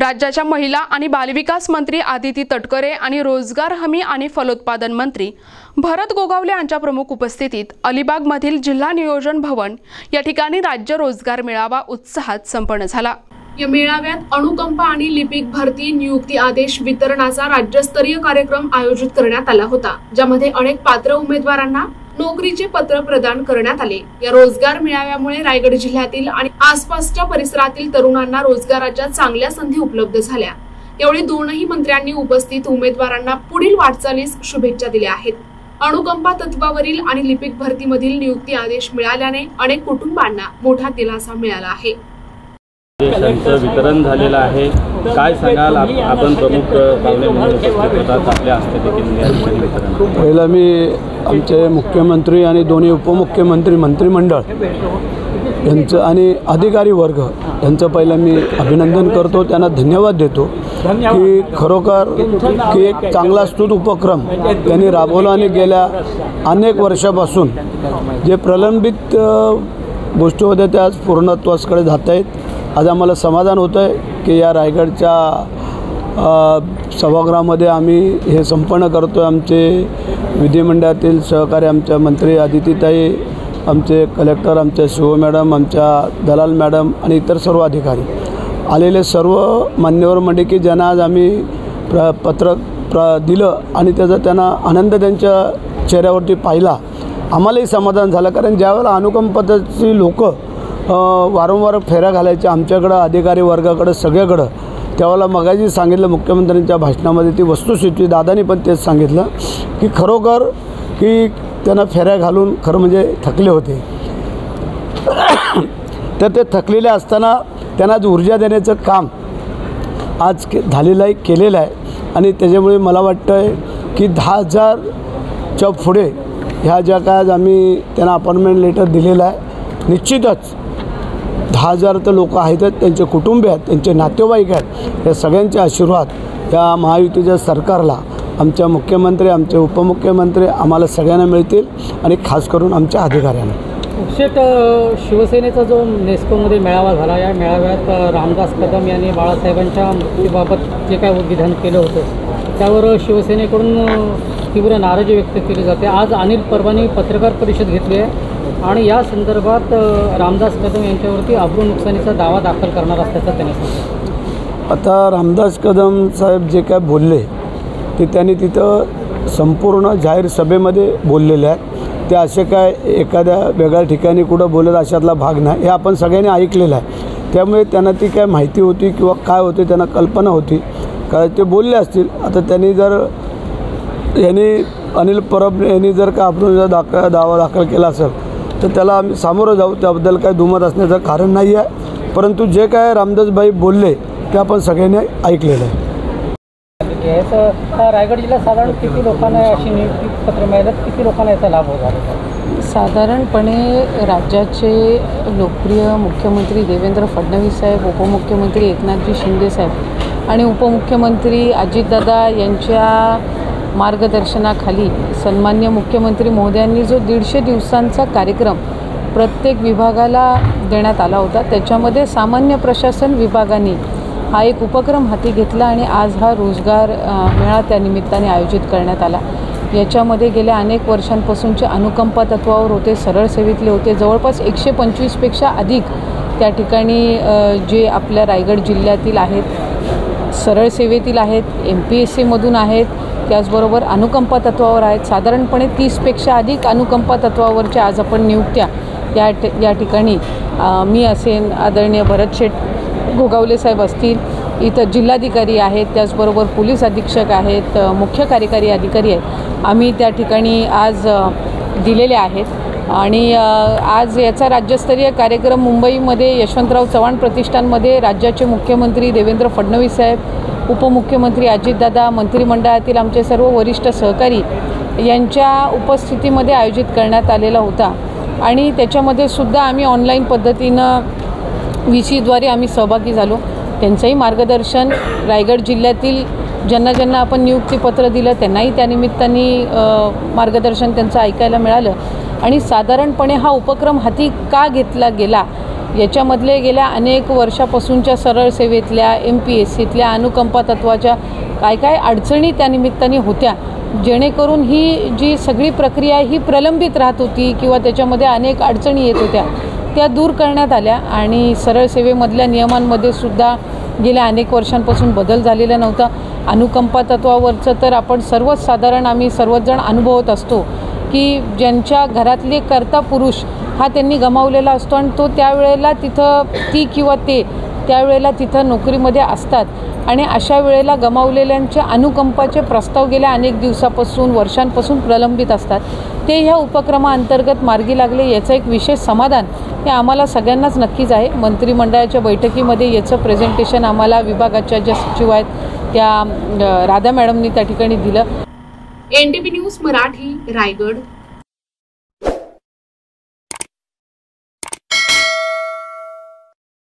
राज्याच्या महिला आणि बालविकास मंत्री आदिती तटकरे आणि रोजगार हमी आणि फलोत्पादन मंत्री भरत गोगावले यांच्या प्रमुख उपस्थितीत अलिबागमधील जिल्हा नियोजन भवन या ठिकाणी राज्य रोजगार मेळावा उत्साहात संपन्न झाला। या मेळाव्यात अनुकंपा आणि लिपिक भरती नियुक्ती आदेश वितरणाचा राज्यस्तरीय कार्यक्रम आयोजित करण्यात आला होता, ज्यामध्ये अनेक पात्र उमेदवारांना नोकरीचे पत्र प्रदान करण्यात आले। या रोजगार मेळाव्यामुळे रायगड जिल्ह्यातील आणि आसपासच्या परिसरातील तरुणांना रोजगाराच्या चांगल्या संधी उपलब्ध झाल्या। यावेळी दोनही मंत्र्यांनी उपस्थित उमेदवारांना पुढील वाटचालीस शुभेच्छा दिल्या आहेत। अनुकंपा तत्वावरील आणि लिपिक भरतीमधील नियुक्ती आदेश मिळाल्याने अनेक कुटुंबांना मोठा दिलासा मिळाला आहे। वितरण झालेलं आहे, काय सांगाल आपण प्रमुख पाहुणे म्हणून उपस्थित होतात, आपल्या हस्ते देखील वितरण। पहिला मी आमचे मुख्यमंत्री आणि दोन्ही उपमुख्यमंत्री मंत्रिमंडळ यांचं आणि अधिकारी वर्ग यांचं पहिलं मी अभिनंदन करतो, त्यांना धन्यवाद देतो की खरोखर की एक चांगला स्तुत उपक्रम त्यांनी राबवला आणि गेल्या अनेक वर्षापासून जे प्रलंबित गोष्टी होत्या त्या आज पूर्णत्वाकडे जात आहेत। आज आम्हाला समाधान होतं आहे की या रायगडच्या सभागृहामध्ये आम्ही हे संपन्न करतो आहे। आमचे विधिमंडळातील सहकारी आमच्या मंत्री आदितीताई, आमचे कलेक्टर, आमच्या शिव मॅडम, आमच्या दलाल मॅडम आणि इतर सर्व अधिकारी आलेले सर्व मान्यवर मंडळी की ज्यांना आज आम्ही पत्र दिलं आणि त्याचा त्यांना आनंद त्यांच्या चेहऱ्यावरती पाहिला। आम्हालाही समाधान झालं, कारण ज्यावेळेला अनुकंपाची लोक वारंवार फेऱ्या घालायच्या आमच्याकडं अधिकारी वर्गाकडं सगळ्याकडं, त्यावेळेला मगाशी सांगितलं मुख्यमंत्र्यांच्या भाषणामध्ये ती वस्तुस्थिती दादानी पण तेच सांगितलं की खरोखर की त्यांना फेऱ्या घालून खरं म्हणजे थकले होते। तर ते थकलेले असताना त्यांना आज ऊर्जा देण्याचं काम आज झालेलं आहे, केलेलं आहे। आणि त्याच्यामुळे मला वाटतं आहे की 10,000च्या पुढे ह्या ज्या काय आज आम्ही त्यांना अपॉइंटमेंट लेटर दिलेलं आहे, निश्चितच 10,000 तर लोक आहेतच, त्यांचे कुटुंबीय आहेत, त्यांचे नातेवाईक आहेत, या सगळ्यांचे आशीर्वाद या महायुतीच्या सरकारला, आमच्या मुख्यमंत्री, आमचे उपमुख्यमंत्री आम्हाला सगळ्यांना मिळतील आणि खास करून आमच्या अधिकाऱ्यांना। शेट, शिवसेनेचा जो नेस्कोमध्ये मेळावा झाला, या मेळाव्यात रामदास कदम यांनी बाळासाहेबांच्या मुक्तीबाबत जे काय विधान केलं होतं त्यावर शिवसेनेकडून तीव्र नाराजी व्यक्त केली जाते। आज अनिल परबांनी पत्रकार परिषद घेतली आहे आणि या संदर्भात रामदास कदम यांच्यावरती अब्रू नुकसानीचा दावा दाखल करणार असल्याचं त्यांनी सांगितलं। आता रामदास कदम साहेब जे काय बोलले ते त्यांनी तिथं संपूर्ण जाहीर सभेमध्ये बोललेले आहेत। ते असे काय एखाद्या वेगळ्या ठिकाणी कुठं बोलत अशातला भाग नाही, हे आपण सगळ्यांनी ऐकलेलं आहे। त्यामुळे त्यांना ती काय माहिती होती किंवा काय होते त्यांना कल्पना होती काय ते बोलले असतील। आता त्यांनी जर अनिल परब यांनी जर का आपण दावा दाखल केला असेल तर त्याला आम्ही सामोरं जाऊ, त्याबद्दल काय दुमत असण्याचं कारण नाही आहे। परंतु जे काय रामदासभाई बोलले ते आपण सगळ्यांनी ऐकलेलं आहे। रायगड जिल्ह्यात साधारण किती लोकांना अशी नियुक्ती पत्र मिळालं, किती लोकांना याचा लाभ होत आहे? साधारणपणे राज्याचे लोकप्रिय मुख्यमंत्री देवेंद्र फडणवीस साहेब, उपमुख्यमंत्री एकनाथजी शिंदे साहेब आणि उपमुख्यमंत्री अजितदादा यांच्या मार्गदर्शनाखाली सन्मान्य मुख्यमंत्री महोदयांनी जो 150 दिवसांचा कार्यक्रम प्रत्येक विभागाला देण्यात आला होता, त्याच्यामध्ये सामान्य प्रशासन विभागाने हा एक उपक्रम हाती घेतला आणि आज हा रोजगार मेळा त्या निमित्ताने आयोजित करण्यात आला। याच्यामध्ये गेल्या अनेक वर्षांपासूनचे अनुकंपा तत्वावर होते, सरळ सेवेतले होते, जवळपास 125पेक्षा अधिक त्या ठिकाणी जे आपल्या रायगड जिल्ह्यातील आहेत, सरळ सेवेतील आहेत, MPSCमधून आहेत, त्याचबरोबर अनुकंपा तत्वावर आहेत। साधारणपणे 30पेक्षा अधिक अनुकंपा तत्वावरच्या आज आपण नियुक्त्या या ठिकाणी मी असेन, आदरणीय भरत शेठ गोगावले साहेब असतील, इथं जिल्हाधिकारी आहेत, त्याचबरोबर पोलीस अधीक्षक आहेत, मुख्य कार्यकारी अधिकारी आहेत, आम्ही त्या ठिकाणी आज दिलेले आहेत। आणि आज याचा राज्यस्तरीय कार्यक्रम मुंबईमध्ये यशवंतराव चव्हाण प्रतिष्ठानमध्ये राज्याचे मुख्यमंत्री देवेंद्र फडणवीस साहेब, उपमुख्यमंत्री अजितदादा, मंत्रिमंडळातील आमचे सर्व वरिष्ठ सहकारी यांच्या उपस्थितीमध्ये आयोजित करण्यात आलेला होता। आणि त्याच्यामध्ये सुद्धा आम्ही ऑनलाईन पद्धतीनं VCद्वारे आम्ही सहभागी झालो। त्यांचंही मार्गदर्शन रायगड जिल्ह्यातील ज्यांना आपण नियुक्तीपत्र दिलं त्यांनाही त्यानिमित्ताने मार्गदर्शन त्यांचं ऐकायला मिळालं। आणि साधारणपणे हा उपक्रम हाती का घेतला गेला याच्यामधले गेल्या अनेक वर्षापासूनच्या सरळ सेवेतल्या MPSCतल्या अनुकंपा तत्वाच्या काय काय अडचणी त्यानिमित्ताने होत्या, जेणेकरून ही जी सगळी प्रक्रिया ही प्रलंबित राहत होती किंवा त्याच्यामध्ये अनेक अडचणी येत होत्या, त्या दूर करण्यात आल्या. आणि सरळ सेवेमधल्या नियमांमध्ये सुद्धा गेल्या अनेक वर्षांपासून बदल झालेला नव्हता. अनुकंपा तत्वावरचं तर आपण सर्वच साधारण आम्ही सर्वच जण अनुभवत असतो की ज्यांच्या घरातले कर्ता पुरुष हा त्यांनी गमावलेला असतो आणि तो त्यावेळेला तिथं ती किंवा ते त्यावेळेला तिथं नोकरीमध्ये असतात आणि अशा वेळेला गमावलेल्यांचे अनुकंपाचे प्रस्ताव गेल्या अनेक दिवसापासून वर्षांपासून प्रलंबित असतात. ते ह्या उपक्रमाअंतर्गत मार्गी लागले, याचं एक विशेष समाधान हे आम्हाला सगळ्यांनाच नक्कीच आहे. मंत्रिमंडळाच्या बैठकीमध्ये याचं प्रेझेंटेशन आम्हाला विभागाच्या ज्या सचिव आहेत त्या राधा मॅडमनी त्या ठिकाणी दिलं. NTV news Marathi, Raigad.